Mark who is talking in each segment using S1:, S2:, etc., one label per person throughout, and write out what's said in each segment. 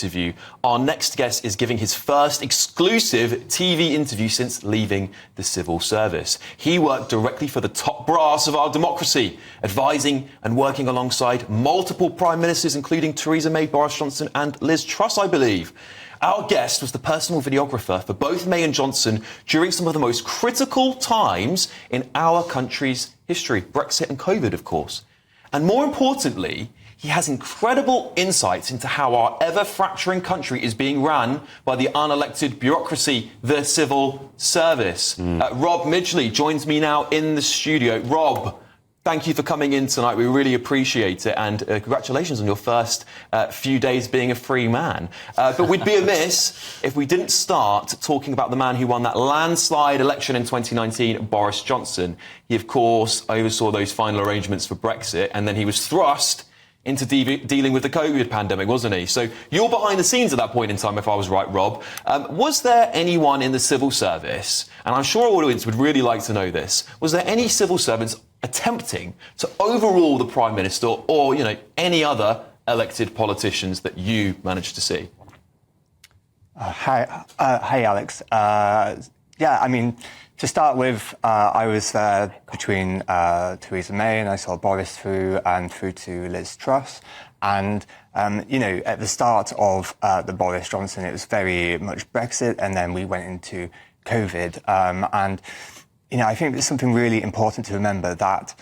S1: interview. Our next guest is giving his first exclusive TV interview since leaving the civil service. He worked directly for the top brass of our democracy, advising and working alongside multiple prime ministers, including Theresa May, Boris Johnson and Liz Truss, I believe. Our guest was the personal videographer for both May and Johnson during some of the most critical times in our country's history. Brexit and COVID, of course. And more importantly, he has incredible insights into how our ever-fracturing country is being run by the unelected bureaucracy, the civil service. Rob Midgley joins me now in the studio. Rob, thank you for coming in tonight. We really appreciate it. And congratulations on your first few days being a free man. But we'd be amiss if we didn't start talking about the man who won that landslide election in 2019, Boris Johnson. He, of course, oversaw those final arrangements for Brexit, and then he was thrust into dealing with the COVID pandemic, wasn't he? So you're behind the scenes at that point in time, if I was right, Rob. Was there anyone in the civil service, and I'm sure our audience would really like to know this, was there any civil servants attempting to overrule the Prime Minister or, you know, any other elected politicians that you managed to see?
S2: Hi, Alex. Yeah, I mean, to start with, I was there between Theresa May and I saw Boris through to Liz Truss. And, you know, at the start of the Boris Johnson, it was very much Brexit, and then we went into COVID. And, you know, I think there's something really important to remember that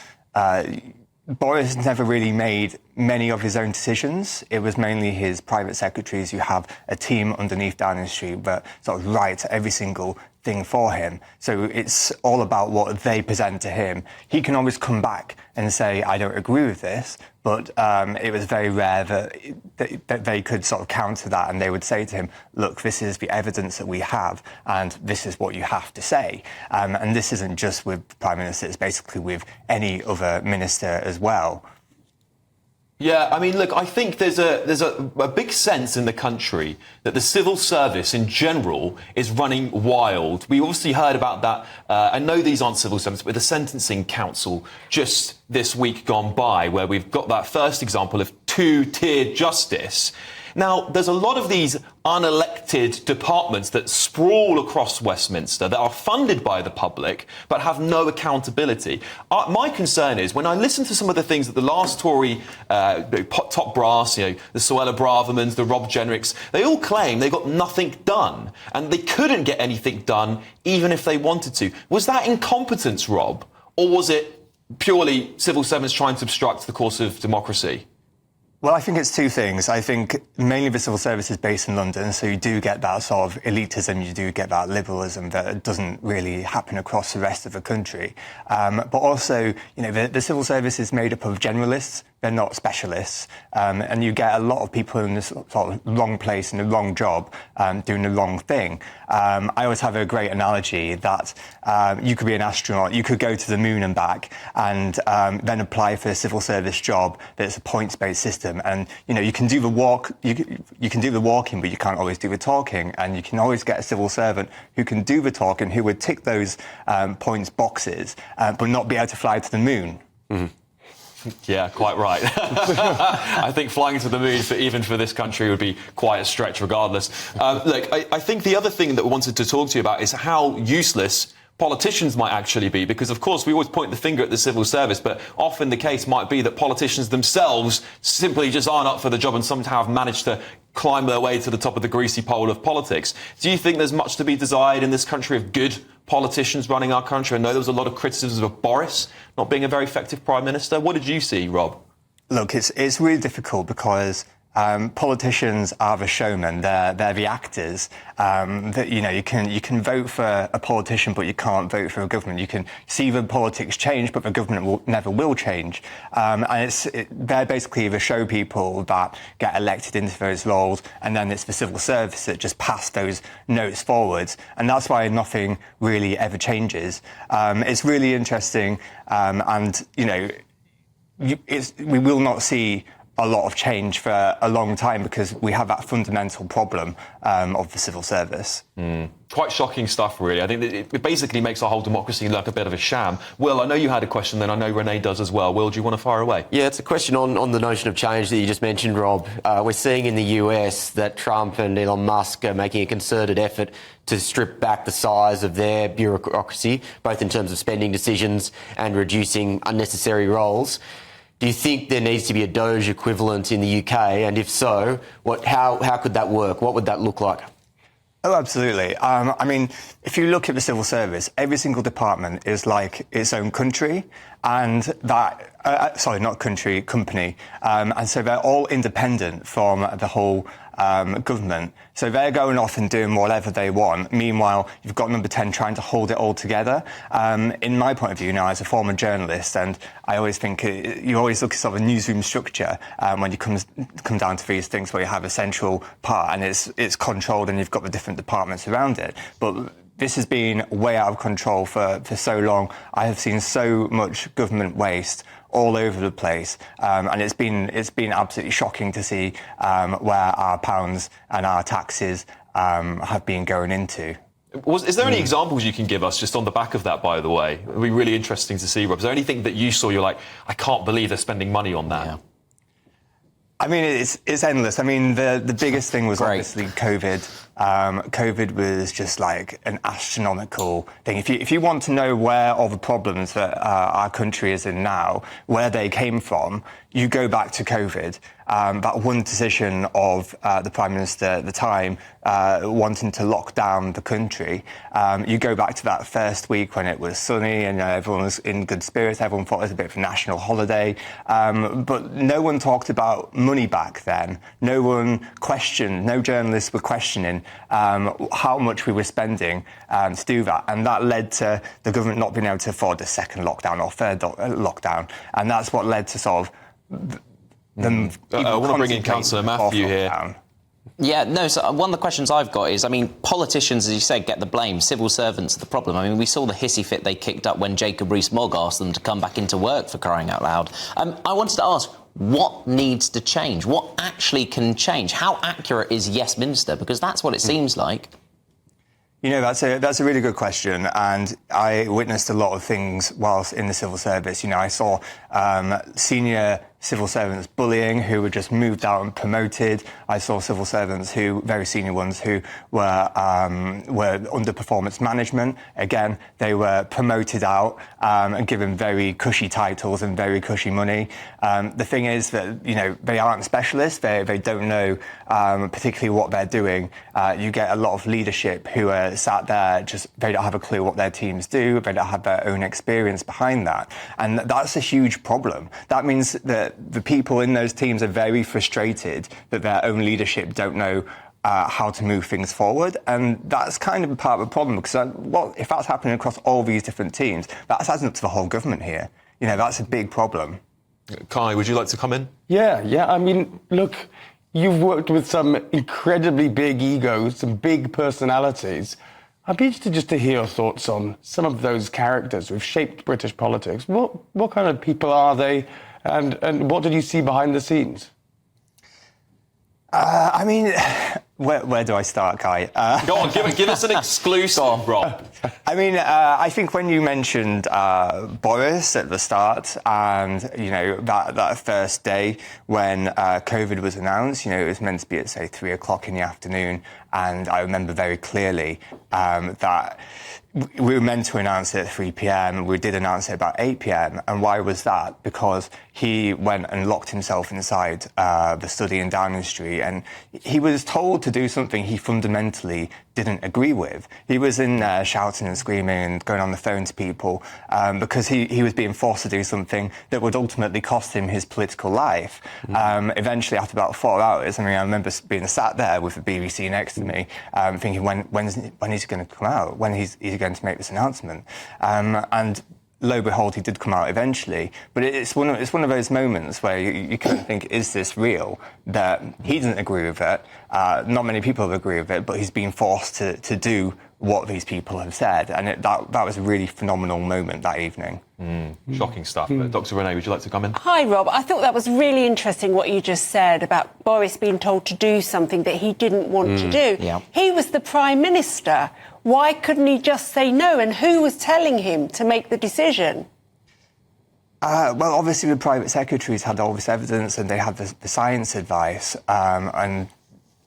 S2: Boris never really made many of his own decisions. It was mainly his private secretaries who have a team underneath Downing Street that sort of write every single thing for him. So it's all about what they present to him. He can always come back and say, I don't agree with this, but it was very rare that they could sort of counter that, and they would say to him, look, this is the evidence that we have, and this is what you have to say. And this isn't just with the Prime Minister, it's basically with any other minister as well.
S1: Yeah, I mean, look, I think there's a big sense in the country that the civil service in general is running wild. We obviously heard about that. I know these aren't civil servants, but the Sentencing Council just this week gone by, where we've got that first example of two-tiered justice. Now, there's a lot of these unelected departments that sprawl across Westminster that are funded by the public but have no accountability. My concern is when I listen to some of the things that the last Tory top brass, you know, the Suella Bravermans, the Rob Jenricks, they all claim they got nothing done, and they couldn't get anything done even if they wanted to. Was that incompetence, Rob, or was it purely civil servants trying to obstruct the course of democracy?
S2: Well, I think it's two things. I think mainly the civil service is based in London, so you do get that sort of elitism, you do get that liberalism that doesn't really happen across the rest of the country. But also, you know, the civil service is made up of generalists, they're not specialists, and you get a lot of people in this sort of wrong place in the wrong job, doing the wrong thing. I always have a great analogy that you could be an astronaut, you could go to the moon and back, and then apply for a civil service job that's a points-based system. And you know, you can do the walk, you can do the walking, but you can't always do the talking. And you can always get a civil servant who can do the talking, who would tick those points boxes, but not be able to fly to the moon.
S1: Mm-hmm. Yeah, quite right. I think flying to the moon, even for this country, would be quite a stretch regardless. Look, I think the other thing that we wanted to talk to you about is how useless politicians might actually be, because, of course, we always point the finger at the civil service, but often the case might be that politicians themselves simply just aren't up for the job and somehow have managed to climb their way to the top of the greasy pole of politics. Do you think there's much to be desired in this country of good politicians running our country? I know there was a lot of criticism of Boris not being a very effective Prime Minister. What did you see, Rob?
S2: Look, it's really difficult because politicians are the showmen, they're the actors. That, you know, you can vote for a politician, but you can't vote for a government. You can see the politics change, but the government never will change. And they're basically the show people that get elected into those roles, and then it's the civil service that just pass those notes forwards. And that's why nothing really ever changes. It's really interesting, and, you know, we will not see a lot of change for a long time because we have that fundamental problem of the civil service.
S1: Quite shocking stuff, really. I think that it basically makes our whole democracy look a bit of a sham. Will, I know you had a question, then I know Renee does as well. Will, do you want to fire away?
S3: Yeah, it's a question on the notion of change that you just mentioned, Rob. We're seeing in the US that Trump and Elon Musk are making a concerted effort to strip back the size of their bureaucracy, both in terms of spending decisions and reducing unnecessary roles. Do you think there needs to be a DOGE equivalent in the UK? And if so, how could that work? What would that look like?
S2: Oh, absolutely. I mean, if you look at the civil service, every single department is like its own country, and that, sorry, not country, company. And so they're all independent from the whole government. So they're going off and doing whatever they want. Meanwhile, you've got number 10 trying to hold it all together. In my point of view now, as a former journalist, and I always think you always look at sort of a newsroom structure when you come down to these things where you have a central part and it's controlled and you've got the different departments around it. But this has been way out of control for so long. I have seen so much government waste all over the place, and it's been absolutely shocking to see where our pounds and our taxes have been going into.
S1: Is there any examples you can give us just on the back of that, by the way? It would be really interesting to see, Rob. Is there anything that you saw you're like, I can't believe they're spending money on that?
S3: Yeah.
S2: I mean, it's endless. I mean, the biggest thing was obviously COVID. COVID was just like an astronomical thing. If you want to know where all the problems that our country is in now, where they came from, you go back to COVID. That one decision of the Prime Minister at the time wanting to lock down the country. You go back to that first week when it was sunny and everyone was in good spirits. Everyone thought it was a bit of a national holiday. But no one talked about money back then. No one questioned, no journalists were questioning how much we were spending to do that. And that led to the government not being able to afford a second lockdown or third lockdown. And that's what led to sort of them.
S1: I want to bring in Councillor Matthew here.
S4: Yeah, no, so one of the questions I've got is, I mean, politicians, as you said, get the blame. Civil servants are the problem. I mean, we saw the hissy fit they kicked up when Jacob Rees-Mogg asked them to come back into work, for crying out loud. I wanted to ask, what needs to change? What actually can change? How accurate is Yes Minister? Because that's what it seems like.
S2: You know, that's a really good question, and I witnessed a lot of things whilst in the civil service. You know, I saw senior civil servants bullying who were just moved out and promoted. I saw civil servants very senior ones who were under performance management. Again, they were promoted out and given very cushy titles and very cushy money. The thing is that, you know, they aren't specialists. They don't know particularly what they're doing. You get a lot of leadership who are sat there, they don't have a clue what their teams do. They don't have their own experience behind that. And that's a huge problem. That means that the people in those teams are very frustrated that their own leadership don't know how to move things forward. And that's kind of part of the problem, because if that's happening across all these different teams, that's adding up to the whole government here. You know, that's a big problem.
S1: Kai, would you like to come in?
S5: Yeah. I mean, look, you've worked with some incredibly big egos, some big personalities. I'd be interested just to hear your thoughts on some of those characters who've shaped British politics. What kind of people are they? And what did you see behind the scenes?
S2: I mean, where do I start, Kai?
S1: Go on, give us an exclusive, Rob.
S2: I mean, I think when you mentioned Boris at the start, and, you know, that first day when COVID was announced, you know, it was meant to be at, say, 3 o'clock in the afternoon, and I remember very clearly that we were meant to announce it at 3 p.m. We did announce it about 8 p.m. And why was that? Because he went and locked himself inside the study in Downing Street, and he was told to do something he fundamentally didn't agree with. He was in there shouting and screaming and going on the phone to people because he was being forced to do something that would ultimately cost him his political life. Eventually, after about 4 hours, I mean, I remember being sat there with the BBC next to me, thinking, when is he going to come out? When is he going to make this announcement? And lo and behold, he did come out eventually. But it's one of those moments where you kind of think, is this real? That he doesn't agree with it. Not many people agree with it, but he's being forced to do what these people have said. And that was a really phenomenal moment that evening.
S1: Shocking stuff. Dr. Renee, would you like to come in?
S6: Hi, Rob. I thought that was really interesting what you just said about Boris being told to do something that he didn't want to do.
S4: Yeah.
S6: He was the Prime Minister. Why couldn't he just say no? And who was telling him to make the decision?
S2: Well, obviously the private secretaries had all this evidence and they had the science advice. And,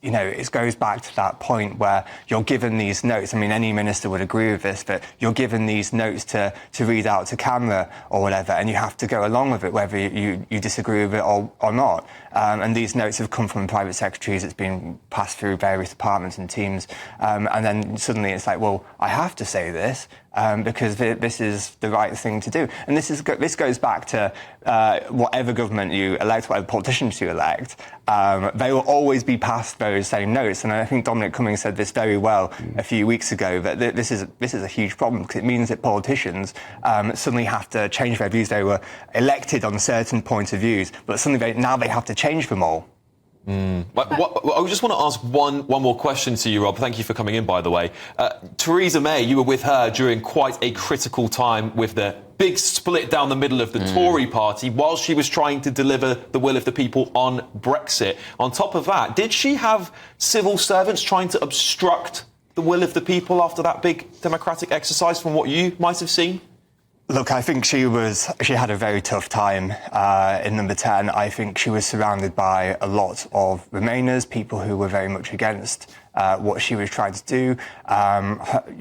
S2: you know, it goes back to that point where you're given these notes. I mean, any minister would agree with this, but you're given these notes to read out to camera or whatever, and you have to go along with it, whether you disagree with it or not. And these notes have come from private secretaries. It's been passed through various departments and teams. And then suddenly it's like, well, I have to say this because this is the right thing to do. And this goes back to whatever government you elect, whatever politicians you elect, they will always be passed those same notes. And I think Dominic Cummings said this very well a few weeks ago, that this is a huge problem because it means that politicians suddenly have to change their views. They were elected on certain points of views, but suddenly now they have to change them all.
S1: I just want to ask one more question to you, Rob. Thank you for coming in, by the way. Theresa May, you were with her during quite a critical time with the big split down the middle of the Tory party while she was trying to deliver the will of the people on Brexit. On top of that, did she have civil servants trying to obstruct the will of the people after that big democratic exercise from what you might have seen?
S2: Look, I think she had a very tough time in number 10. I think she was surrounded by a lot of Remainers, people who were very much against what she was trying to do.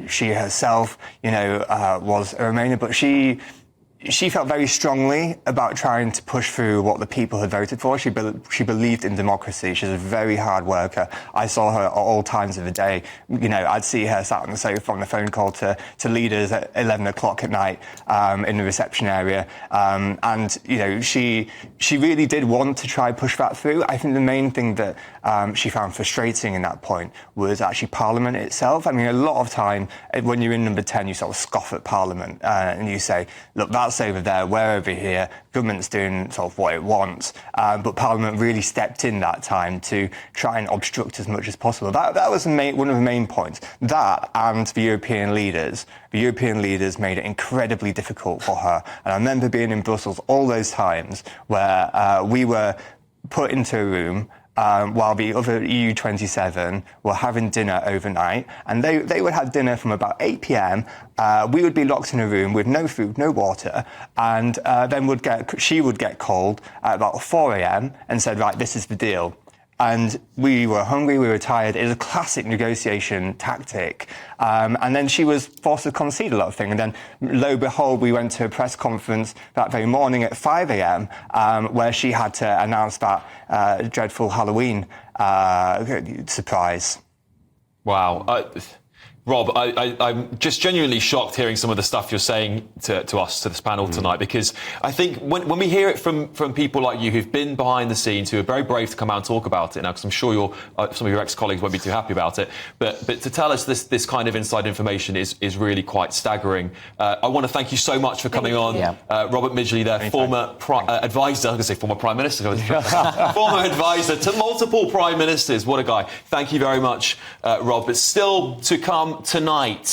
S2: She herself, was a Remainer, but she felt very strongly about trying to push through what the people had voted for. She believed in democracy. She's a very hard worker. I saw her at all times of the day. I'd see her sat on the sofa on the phone call to leaders at 11 o'clock at night in the reception area. She really did want to try push that through. I think the main thing that she found frustrating in that point was actually Parliament itself. I mean, a lot of time when you're in number 10, you sort of scoff at Parliament and you say, look, that's over there, we're over here, government's doing sort of what it wants. But Parliament really stepped in that time to try and obstruct as much as possible. That was one of the main points. That and the European leaders made it incredibly difficult for her. And I remember being in Brussels all those times where we were put into a room while the other EU27 were having dinner overnight, and they would have dinner from about 8 p.m. We would be locked in a room with no food, no water, and then she would get called at about 4 a.m. and said, right, this is the deal. And we were hungry, we were tired. It was a classic negotiation tactic. And then she was forced to concede a lot of things. And then, lo and behold, we went to a press conference that very morning at 5 a.m. Where she had to announce that dreadful Halloween surprise.
S1: Wow. Rob, I'm just genuinely shocked hearing some of the stuff you're saying to us, to this panel tonight, because I think when we hear it from people like you who've been behind the scenes, who are very brave to come out and talk about it now, because I'm sure some of your ex-colleagues won't be too happy about it, but to tell us this kind of inside information is really quite staggering. I want to thank you so much for coming on. Yeah. Robert Midgley there, former advisor, I'm going to say former Prime Minister, former advisor to multiple Prime Ministers. What a guy. Thank you very much, Rob. But still to come tonight.